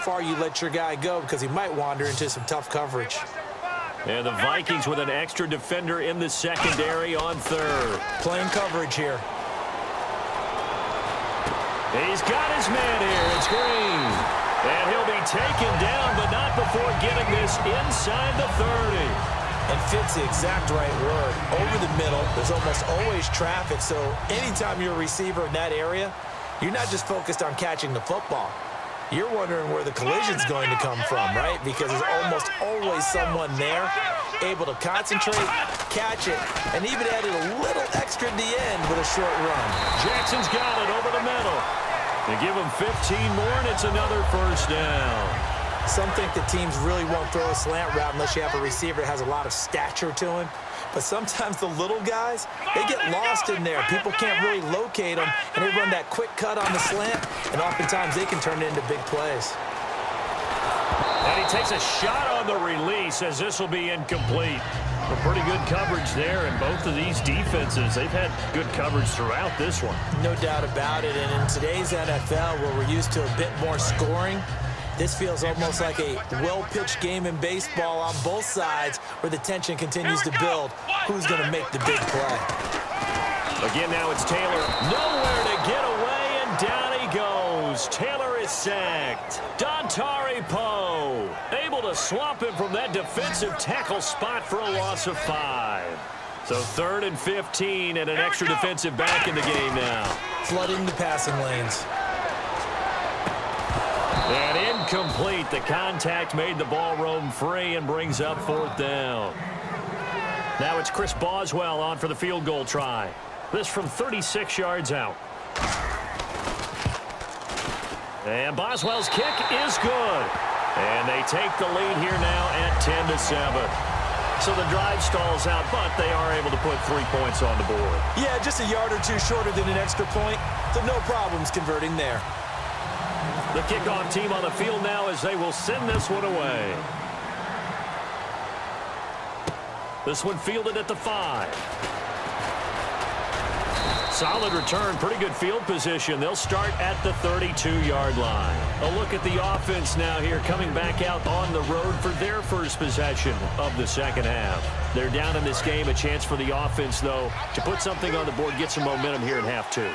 far you let your guy go because he might wander into some tough coverage. And the Vikings with an extra defender in the secondary on third. Playing coverage here. He's got his man here. It's Green. And he'll be taken down, but not before getting this inside the 30. And fit's the exact right word. Over the middle, there's almost always traffic, so anytime you're a receiver in that area, you're not just focused on catching the football. You're wondering where the collision's going to come from, right? Because there's almost always someone there able to concentrate, catch it, and even added a little extra at the end with a short run. Jackson's got it over the middle. They give him 15 more, and it's another first down. Some think that teams really won't throw a slant route unless you have a receiver that has a lot of stature to him. But sometimes the little guys, they get lost in there. People can't really locate them, and they run that quick cut on the slant, and oftentimes they can turn it into big plays. And he takes a shot on the release as this will be incomplete. A pretty good coverage there, and both of these defenses, they've had good coverage throughout this one. No doubt about it, and in today's NFL, where we're used to a bit more scoring, this feels almost like a well-pitched game in baseball on both sides where the tension continues to build. Who's going to make the big play? Again, now it's Taylor. Nowhere to get away, and down he goes. Taylor is sacked. Dontari Poe able to swamp him from that defensive tackle spot for a loss of 5. So 3rd and 15 and an extra defensive back in the game now. Flooding the passing lanes. And incomplete. The contact made the ball roam free and brings up 4th down. Now it's Chris Boswell on for the field goal try. This from 36 yards out. And Boswell's kick is good. And they take the lead here now at 10-7. So the drive stalls out, but they are able to put 3 points on the board. Yeah, just a yard or two shorter than an extra point, so no problems converting there. The kickoff team on the field now as they will send this one away. This one fielded at the 5. Solid return, pretty good field position. They'll start at the 32-yard line. A look at the offense now here, coming back out on the road for their first possession of the second half. They're down in this game. A chance for the offense, though, to put something on the board, get some momentum here in half 2.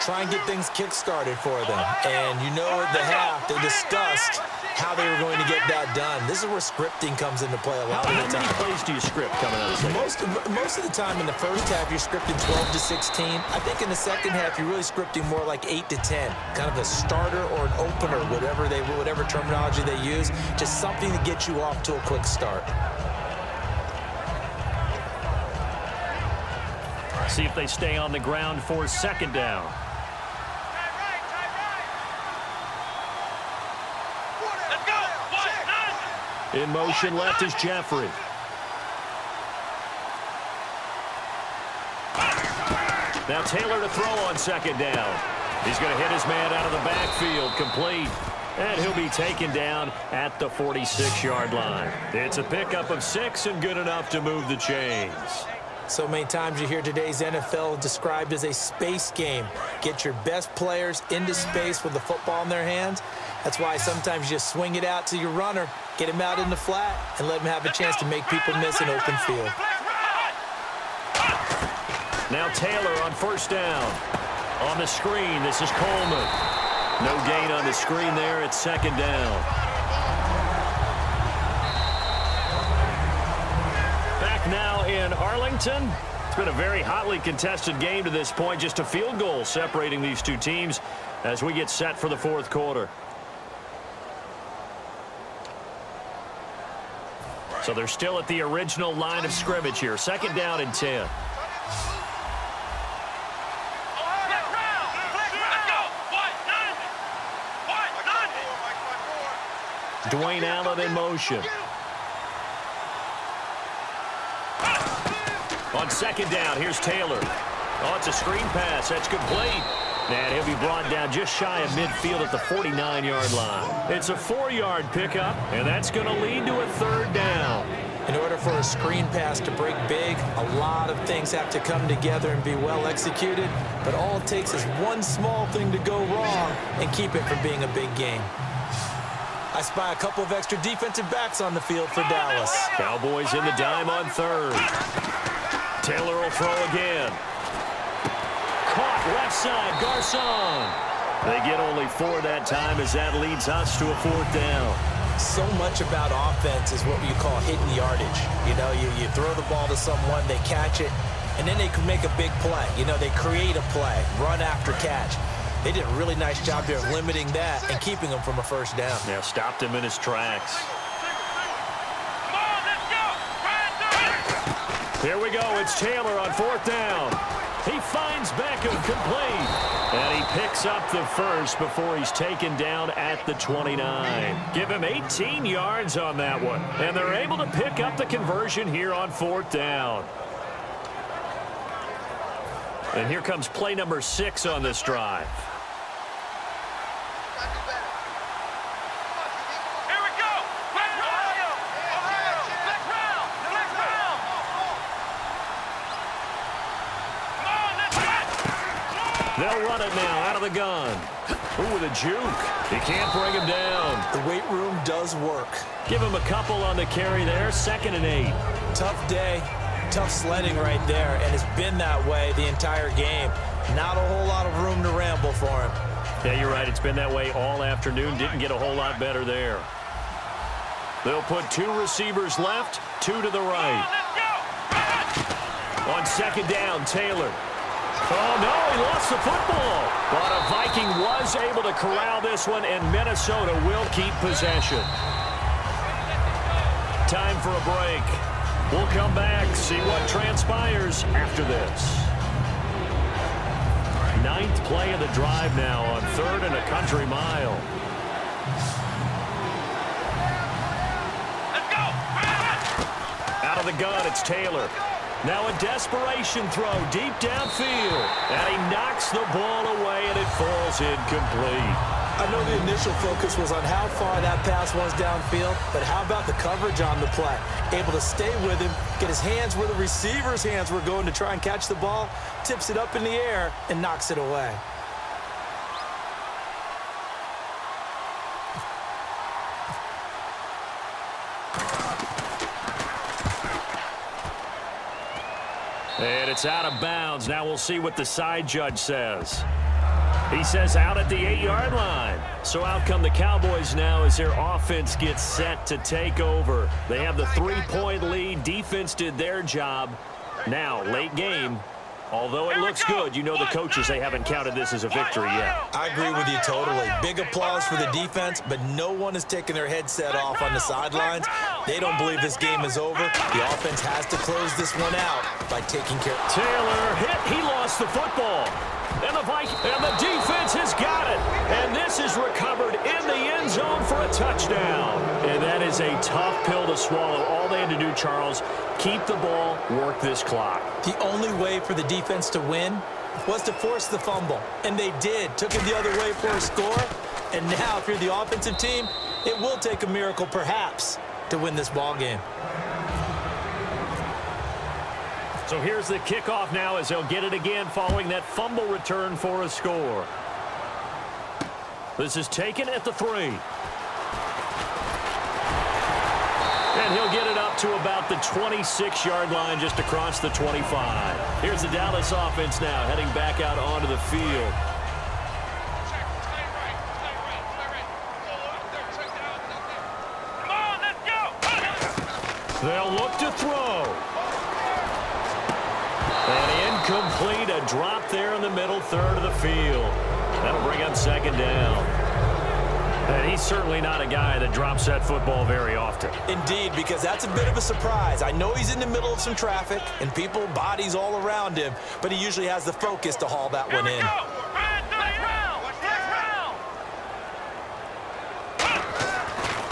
Try and get things kick-started for them. And you know at the half, they discussed how they were going to get that done. This is where scripting comes into play a lot of the time. How many plays do you script coming out of the second? Most of the time in the first half, you're scripting 12 to 16. I think in the second half, you're really scripting more like 8 to 10. Kind of a starter or an opener, whatever terminology they use. Just something to get you off to a quick start. See if they stay on the ground for 2nd down. In motion left is Jeffrey. Now Taylor to throw on 2nd down. He's going to hit his man out of the backfield, complete. And he'll be taken down at the 46-yard line. It's a pickup of 6 and good enough to move the chains. So many times you hear today's NFL described as a space game. Get your best players into space with the football in their hands. That's why sometimes you just swing it out to your runner, get him out in the flat, and let him have a chance to make people miss an open field. Now Taylor on 1st down. On the screen, this is Coleman. No gain on the screen there. It's 2nd down. Back now in Arlington. It's been a very hotly contested game to this point. Just a field goal separating these two teams as we get set for the 4th quarter. So they're still at the original line of scrimmage here. 2nd down and 10. Dwayne Allen in motion. On 2nd down, here's Taylor. Oh, it's a screen pass. That's complete. And he'll be brought down just shy of midfield at the 49-yard line. It's a 4-yard pickup, and that's going to lead to a 3rd down. In order for a screen pass to break big, a lot of things have to come together and be well executed. But all it takes is one small thing to go wrong and keep it from being a big game. I spy a couple of extra defensive backs on the field for Dallas. Cowboys in the dime on third. Taylor will throw again. Caught left side, Garcon. They get only 4 that time as that leads us to a 4th down. So much about offense is what you call hitting yardage. You know, you throw the ball to someone, they catch it, and then they can make a big play. You know, they create a play, run after catch. They did a really nice job there of limiting that and keeping him from a first down. Yeah, stopped him in his tracks. Here we go. It's Taylor on 4th down. He finds Beckham complete. And he picks up the first before he's taken down at the 29. Give him 18 yards on that one. And they're able to pick up the conversion here on 4th down. And here comes play number 6 on this drive. They'll run it now out of the gun. Ooh, with a juke. He can't bring him down. The weight room does work. Give him a couple on the carry there. 2nd and 8. Tough day, tough sledding right there, and it's been that way the entire game. Not a whole lot of room to ramble for him. Yeah, you're right. It's been that way all afternoon. Didn't get a whole lot better there. They'll put 2 receivers left, 2 to the right. On 2nd down, Taylor. Oh, no, he lost the football. But a Viking was able to corral this one, and Minnesota will keep possession. Time for a break. We'll come back, see what transpires after this. 9th play of the drive now on 3rd and a country mile. Let's go! Out of the gun, it's Taylor. Now a desperation throw deep downfield. And he knocks the ball away, and it falls incomplete. I know the initial focus was on how far that pass was downfield, but how about the coverage on the play? Able to stay with him, get his hands where the receiver's hands were going to try and catch the ball, tips it up in the air, and knocks it away. And it's out of bounds. Now we'll see what the side judge says. He says out at the 8-yard line. So out come the Cowboys now as their offense gets set to take over. They have the 3-point lead. Defense did their job. Now, late game. Although it looks good, you know the coaches, they haven't counted this as a victory yet. I agree with you totally. Big applause for the defense, but no one is taking their headset off on the sidelines. They don't believe this game is over. The offense has to close this one out by taking care. Taylor hit. He lost the football. And the defense has got it. And this is recovered in the end zone for a touchdown. And that is a tough pill to swallow. All they had to do, Charles, keep the ball, work this clock. The only way for the defense to win was to force the fumble. And they did. Took it the other way for a score. And now, if you're the offensive team, it will take a miracle, perhaps, to win this ball game. So here's the kickoff now as they'll get it again following that fumble return for a score. This is taken at the 3. And he'll get it up to about the 26-yard line just across the 25. Here's the Dallas offense now heading back out onto the field. They'll look to throw. And incomplete, a drop there in the middle third of the field. That'll bring up 2nd down. And he's certainly not a guy that drops that football very often. Indeed, because that's a bit of a surprise. I know he's in the middle of some traffic and people, bodies all around him, but he usually has the focus to haul that one in.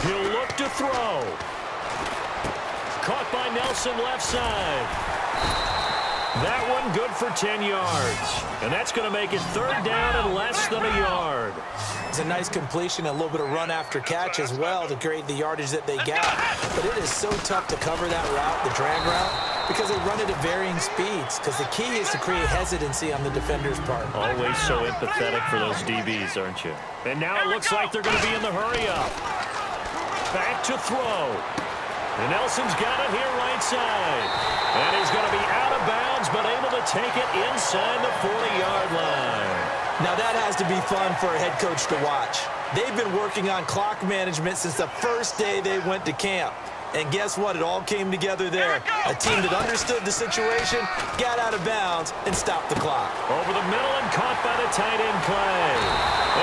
He'll look to throw. Caught by Nelson left side. That one good for 10 yards. And that's going to make it 3rd down and less than a yard. It's a nice completion, a little bit of run after catch as well to create the yardage that they got. But it is so tough to cover that route, the drag route, because they run it at varying speeds. Because the key is to create hesitancy on the defender's part. Always so empathetic for those DBs, aren't you? And now it looks like they're going to be in the hurry up. back to throw. And Nelson's got it here right side. And he's going to be out of bounds, but able to take it inside the 40-yard line. Now that has to be fun for a head coach to watch. They've been working on clock management since the first day they went to camp. And guess what? It all came together there. A team that understood the situation, got out of bounds, and stopped the clock. Over the middle and caught by the tight end Clay.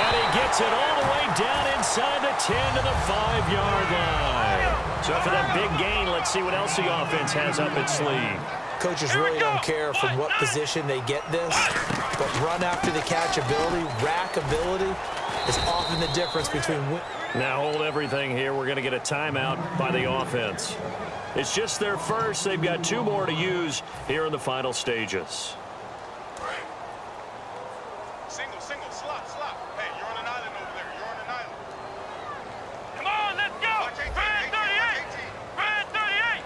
And he gets it all the way down inside the 10 to the 5-yard line. So for that big gain, let's see what else the offense has up its sleeve. Coaches really don't care from what position they get this, but run after the catch ability, rack ability is often the difference between Now hold everything here. We're going to get a timeout by the offense. It's just their first. They've got 2 more to use here in the final stages. Single, slot. Hey, you're on an island over there. You're on an island. Come on, let's go. Brand 38. Brand 38.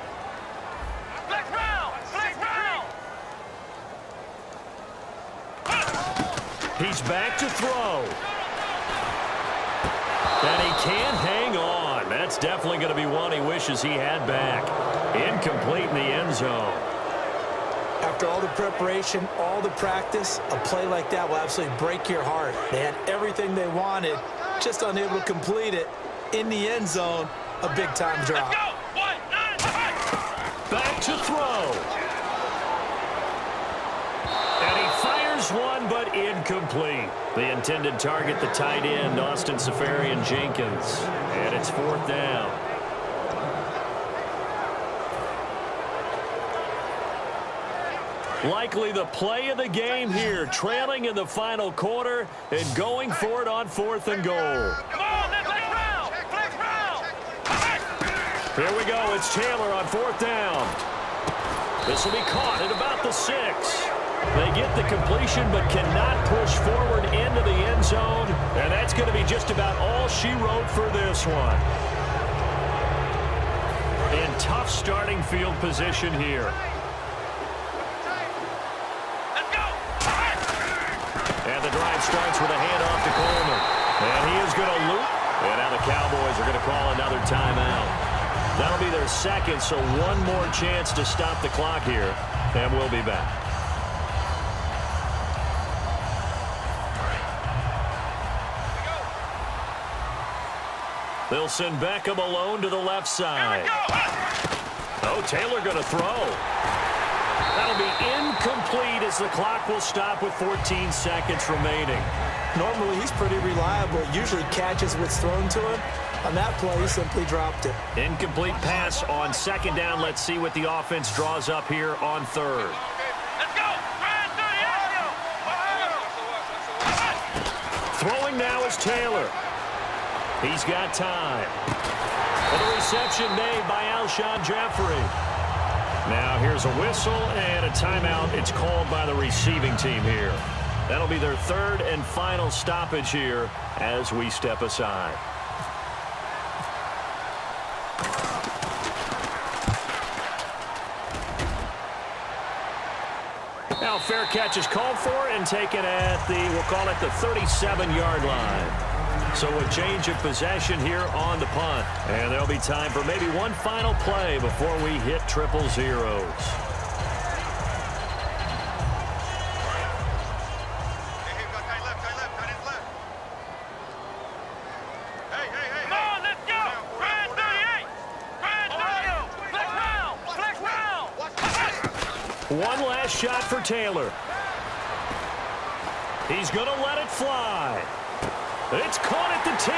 Flex round. He's back to throw. And he can't hang on. That's definitely going to be one he wishes he had back. Incomplete in the end zone. After all the preparation, all the practice, a play like that will absolutely break your heart. They had everything they wanted, just unable to complete it. In the end zone, a big-time drop. Let's go. 1, 9, Back to throw. And he fires one, but incomplete. The intended target, the tight end, Austin Safarian-Jenkins. And it's 4th down. Likely the play of the game here, trailing in the final quarter and going for it on 4th and goal. Come on, let's flex round. Here we go. It's Taylor on 4th down. This will be caught at about the 6. They get the completion but cannot push forward into the end zone. And that's going to be just about all she wrote for this one. In tough starting field position here. Let's go. And the drive starts with a handoff to Coleman. And he is going to loop. And now the Cowboys are going to call another timeout. That'll be their second, so one more chance to stop the clock here. And we'll be back. They'll send Beckham alone to the left side. Oh, Taylor going to throw. That'll be incomplete as the clock will stop with 14 seconds remaining. Normally, he's pretty reliable. Usually catches what's thrown to him. On that play, he simply dropped it. Incomplete pass on 2nd down. Let's see what the offense draws up here on 3rd. Let's go. Brand 38. Throwing now is Taylor. He's got time. And the reception made by Alshon Jeffrey. Now here's a whistle and a timeout. It's called by the receiving team here. That'll be their 3rd and final stoppage here as we step aside. Now fair catch is called for and taken at the, we'll call it the 37-yard line. So a change of possession here on the punt. And there'll be time for maybe one final play before we hit 000. Come on, let's go. Brand 38. Brand 38. Flex round. One last shot for Taylor. He's going to let it fly. It's caught at the 10.